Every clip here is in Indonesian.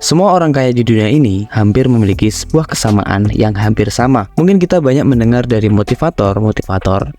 Semua orang kaya di dunia ini hampir memiliki sebuah kesamaan yang hampir sama. Mungkin kita banyak mendengar dari motivator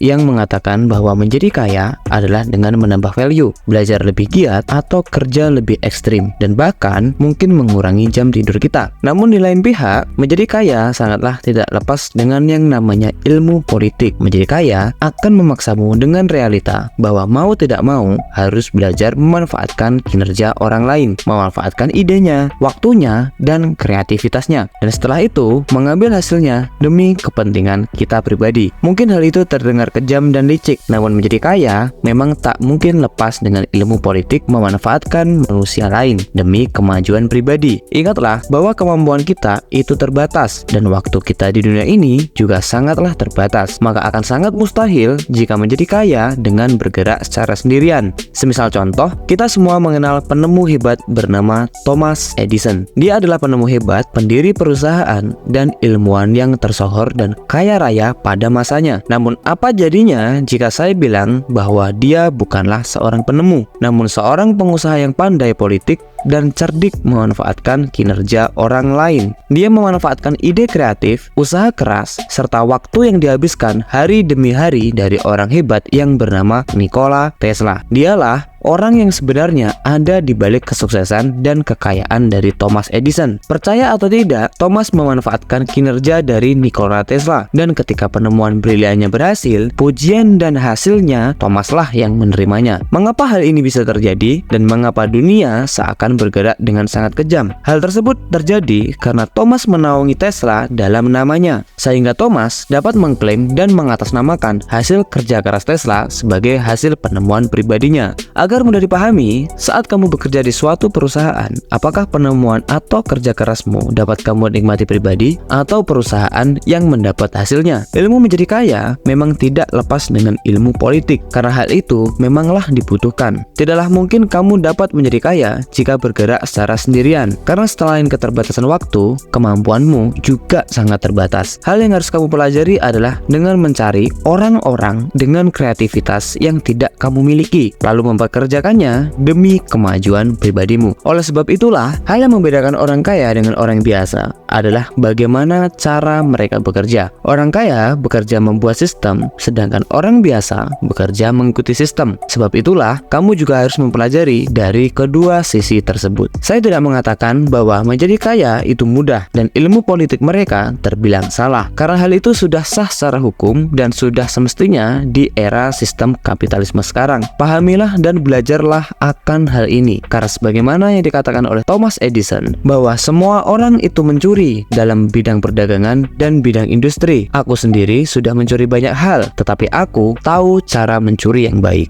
yang mengatakan bahwa menjadi kaya adalah dengan menambah value, belajar lebih giat, atau kerja lebih ekstrim, dan bahkan mungkin mengurangi jam tidur kita. Namun di lain pihak, menjadi kaya sangatlah tidak lepas dengan yang namanya ilmu politik. Menjadi kaya akan memaksamu dengan realita bahwa mau tidak mau harus belajar memanfaatkan kinerja orang lain, memanfaatkan idenya, waktunya, dan kreativitasnya, dan setelah itu mengambil hasilnya demi kepentingan kita pribadi. Mungkin hal itu terdengar kejam dan licik, namun menjadi kaya memang tak mungkin lepas dengan ilmu politik memanfaatkan manusia lain demi kemajuan pribadi. Ingatlah bahwa kemampuan kita itu terbatas, dan waktu kita di dunia ini juga sangatlah terbatas. Maka akan sangat mustahil jika menjadi kaya dengan bergerak secara sendirian. Semisal contoh, kita semua mengenal penemu hebat bernama Thomas Edison. Dia adalah penemu hebat, pendiri perusahaan, dan ilmuwan yang tersohor dan kaya raya pada masanya. Namun apa jadinya jika saya bilang bahwa dia bukanlah seorang penemu, namun seorang pengusaha yang pandai politik dan cerdik memanfaatkan kinerja orang lain. Dia memanfaatkan ide kreatif, usaha keras, serta waktu yang dihabiskan hari demi hari dari orang hebat yang bernama Nikola Tesla. Dialah orang yang sebenarnya ada di balik kesuksesan dan kekayaan dari Thomas Edison. Percaya atau tidak, Thomas memanfaatkan kinerja dari Nikola Tesla, dan ketika penemuan briliannya berhasil, pujian dan hasilnya Thomas lah yang menerimanya. Mengapa hal ini bisa terjadi dan mengapa dunia seakan bergerak dengan sangat kejam? Hal tersebut terjadi karena Thomas menaungi Tesla dalam namanya, sehingga Thomas dapat mengklaim dan mengatasnamakan hasil kerja keras Tesla sebagai hasil penemuan pribadinya. Agar mudah dipahami, saat kamu bekerja di suatu perusahaan, apakah penemuan atau kerja kerasmu dapat kamu nikmati pribadi atau perusahaan yang mendapat hasilnya? Ilmu menjadi kaya memang tidak lepas dengan ilmu politik, karena hal itu memanglah dibutuhkan. Tidaklah mungkin kamu dapat menjadi kaya jika bergerak secara sendirian, karena selain keterbatasan waktu, kemampuanmu juga sangat terbatas. Hal yang harus kamu pelajari adalah dengan mencari orang-orang dengan kreativitas yang tidak kamu miliki, lalu memperkerjakannya demi kemajuan pribadimu. Oleh sebab itulah, hal yang membedakan orang kaya dengan orang biasa adalah bagaimana cara mereka bekerja. Orang kaya bekerja membuat sistem, sedangkan orang biasa bekerja mengikuti sistem. Sebab itulah, kamu juga harus mempelajari dari kedua sisi tersebut. Saya tidak mengatakan bahwa menjadi kaya itu mudah dan ilmu politik mereka terbilang salah, karena hal itu sudah sah secara hukum dan sudah semestinya di era sistem kapitalisme sekarang. Pahamilah dan belajarlah akan hal ini, karena sebagaimana yang dikatakan oleh Thomas Edison bahwa semua orang itu mencuri dalam bidang perdagangan dan bidang industri. Aku sendiri sudah mencuri banyak hal, tetapi aku tahu cara mencuri yang baik.